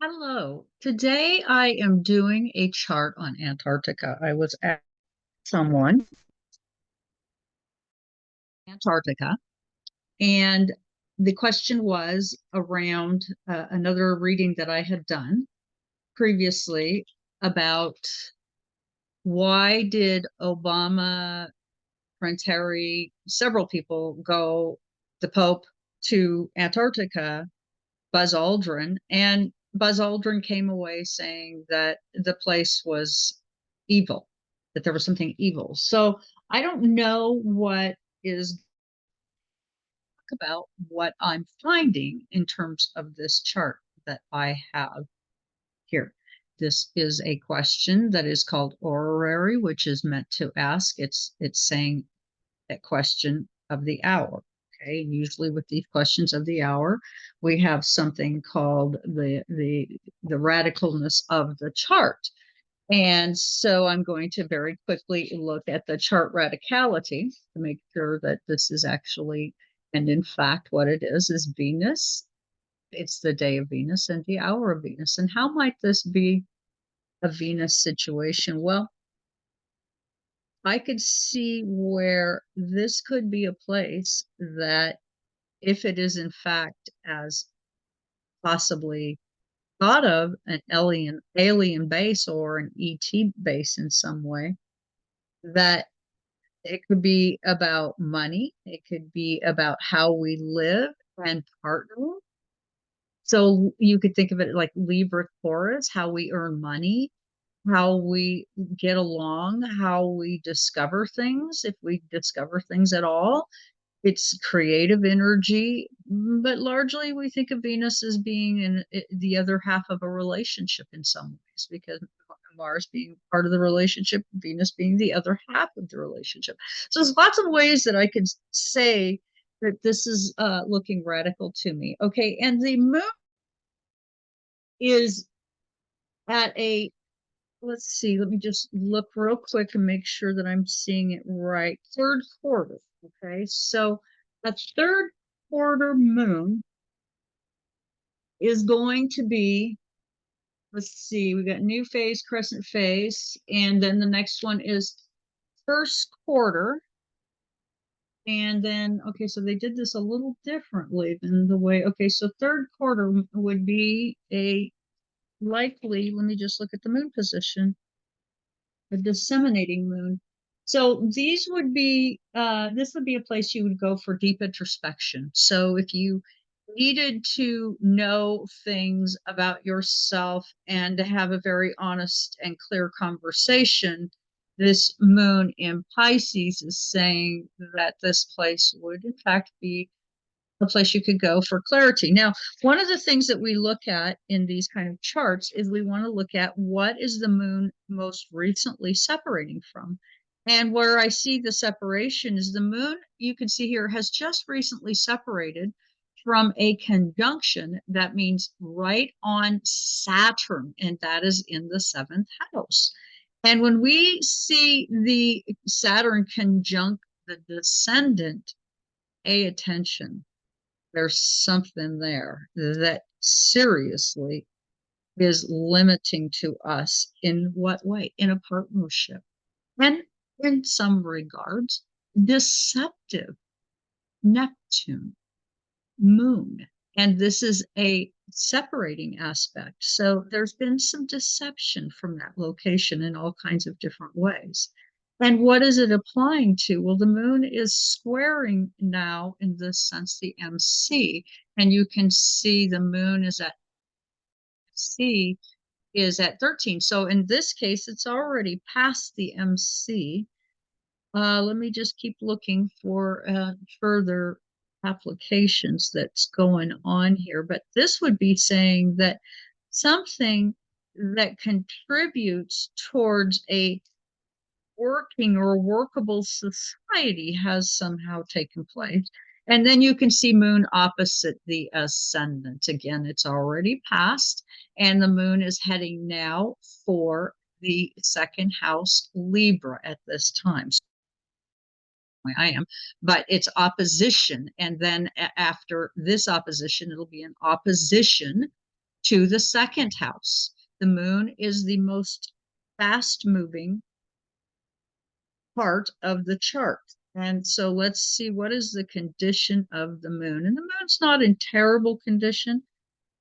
Hello. Today I am doing a chart on Antarctica. I was at someone, Antarctica, and the question was around another reading that I had done previously about why did Obama, Prince Harry, several people go, the Pope, to Antarctica, Buzz Aldrin, and Buzz Aldrin came away saying that the place was evil, that there was something evil. So I don't know what is about what I'm finding in terms of this chart that I have here. This is a question that is called horary, which is meant to ask. It's saying that question of the hour. Okay, usually with these questions of the hour, we have something called the radicalness of the chart. And so I'm going to very quickly look at the chart radicality to make sure that this is actually, and in fact, what it is Venus. It's the day of Venus and the hour of Venus. And how might this be a Venus situation? Well, I could see where this could be a place that, if it is in fact as possibly thought of an alien base or an ET base in some way, that it could be about money, it could be about how we live and partner. So you could think of it like Libra Taurus, how we earn money, how we get along, how we discover things, if we discover things at all. It's creative energy, but largely we think of Venus as being in the other half of a relationship in some ways, because Mars being part of the relationship, Venus being the other half of the relationship. So there's lots of ways that I could say that this is looking radical to me. Okay, and the moon is at a, let's see, let me just look real quick and make sure that I'm seeing it right. Third quarter. Okay, so a third quarter moon is going to be, let's see, we got new phase, crescent phase, and then the next one is first quarter. And then, okay, so they did this a little differently than the way, okay, so third quarter would be a likely, let me just look at the moon position, a disseminating moon. So these would be, this would be a place you would go for deep introspection. So if you needed to know things about yourself and to have a very honest and clear conversation, this moon in Pisces is saying that this place would in fact be a place you could go for clarity. Now, one of the things that we look at in these kind of charts is we want to look at what is the moon most recently separating from. And where I see the separation is the moon, you can see here, has just recently separated from a conjunction that means right on Saturn, and that is in the seventh house. And when we see the Saturn conjunct the descendant, pay attention, there's something there that seriously is limiting to us. In what way? In a partnership. And in some regards, deceptive Neptune, moon. And this is a separating aspect. So there's been some deception from that location in all kinds of different ways. And what is it applying to? Well, the moon is squaring now, in this sense, the MC. And you can see the moon is at C is at 13. So in this case, it's already past the MC. Let me just keep looking for further applications that's going on here. But this would be saying that something that contributes towards a working or workable society has somehow taken place. And then you can see moon opposite the ascendant. Again, it's already passed, and the moon is heading now for the second house Libra at this time. So I am, but it's opposition. And then after this opposition, it'll be an opposition to the second house. The moon is the most fast moving part of the chart. And so let's see, what is the condition of the moon? And the moon's not in terrible condition.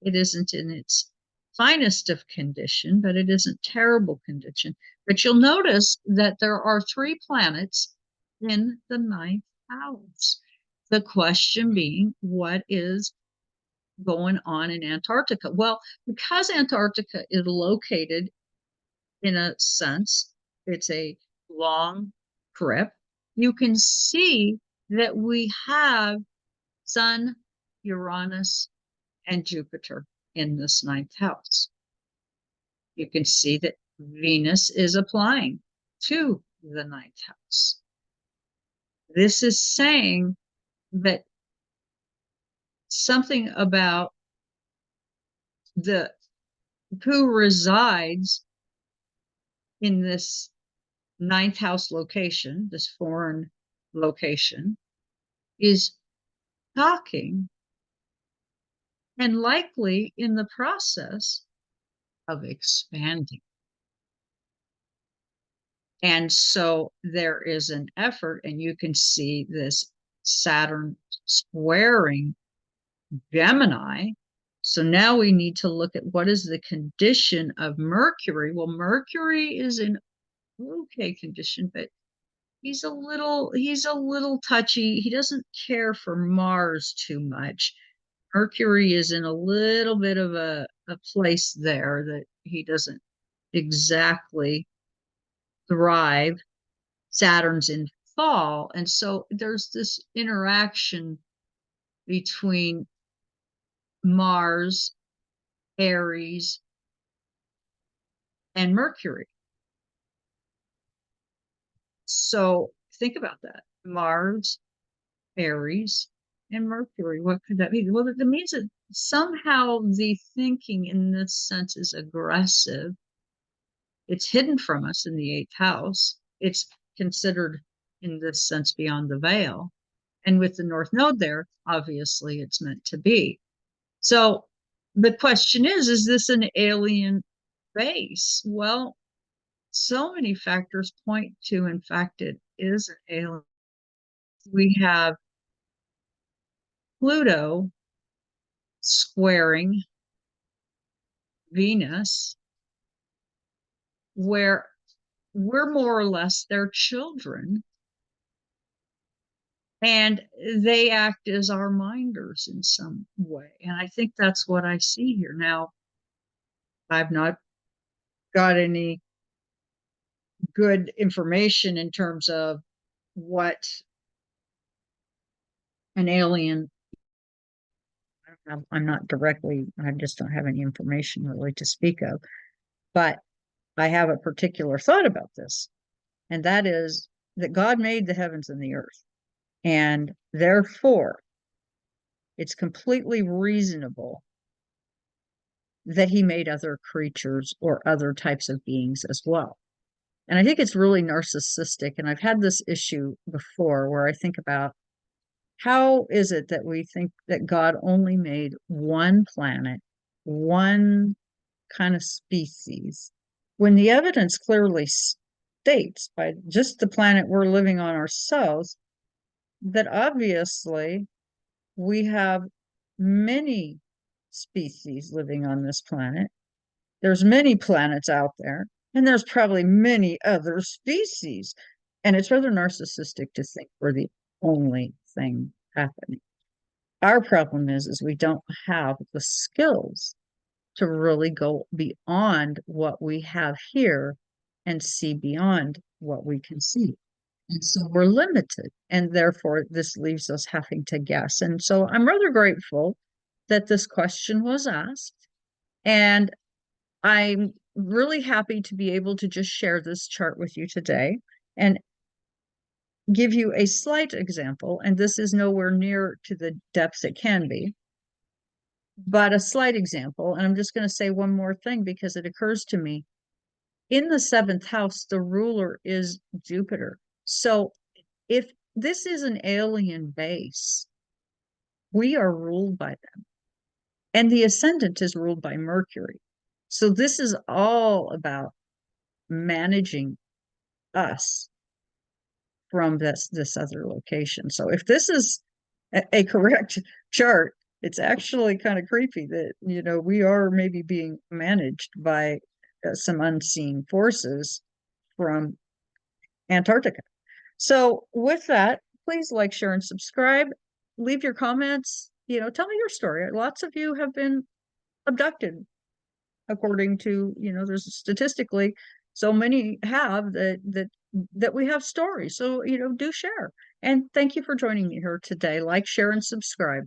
It isn't in its finest of condition, but it isn't terrible condition. But you'll notice that there are 3 planets in the 9th house. The question being, what is going on in Antarctica? Well, because Antarctica is located, in a sense, it's a long trip, you can see that we have Sun, Uranus, and Jupiter in this 9th house. You can see that Venus is applying to the 9th house. This is saying that something about the who resides in this 9th house location, this foreign location, is talking and likely in the process of expanding. And so there is an effort, and you can see this Saturn squaring Gemini. So now we need to look at what is the condition of Mercury. Well, Mercury is in okay condition, but he's a little touchy. He doesn't care for Mars too much. Mercury is in a little bit of a place there that he doesn't exactly thrive. Saturn's in fall. And so there's this interaction between Mars, Aries, and Mercury. So think about that. Mars, Aries, and Mercury. What could that mean? Well, it means that somehow the thinking in this sense is aggressive. It's hidden from us in the 8th house. It's considered in this sense beyond the veil. And with the North Node there, obviously it's meant to be. So the question is this an alien base? Well, so many factors point to, in fact, it is an alien. We have Pluto squaring Venus, where we're more or less their children, and they act as our minders in some way. And I think that's what I see here. Now, I've not got any good information in terms of what an alien, I'm not directly, I just don't have any information really to speak of, but I have a particular thought about this, and that is that God made the heavens and the earth, and therefore it's completely reasonable that he made other creatures or other types of beings as well. And I think it's really narcissistic. And I've had this issue before where I think about how is it that we think that God only made one planet, one kind of species, when the evidence clearly states by just the planet we're living on ourselves that obviously we have many species living on this planet. There's many planets out there, and there's probably many other species. And it's rather narcissistic to think we're the only thing happening. Our problem is we don't have the skills to really go beyond what we have here and see beyond what we can see. And so we're limited, and therefore this leaves us having to guess. And so I'm rather grateful that this question was asked. And I'm really happy to be able to just share this chart with you today and give you a slight example. And this is nowhere near to the depths it can be, but a slight example. And I'm just going to say one more thing because it occurs to me. In the 7th house, the ruler is Jupiter. So if this is an alien base, we are ruled by them. and the ascendant is ruled by Mercury. So this is all about managing us from this other location. So if this is a correct chart, it's actually kind of creepy that, you know, we are maybe being managed by some unseen forces from Antarctica. So with that, please like, share, and subscribe. Leave your comments. You know, tell me your story. Lots of you have been abducted, according to, you know, there's statistically so many have that we have stories. So, you know, do share. And thank you for joining me here today. Like, share, and subscribe.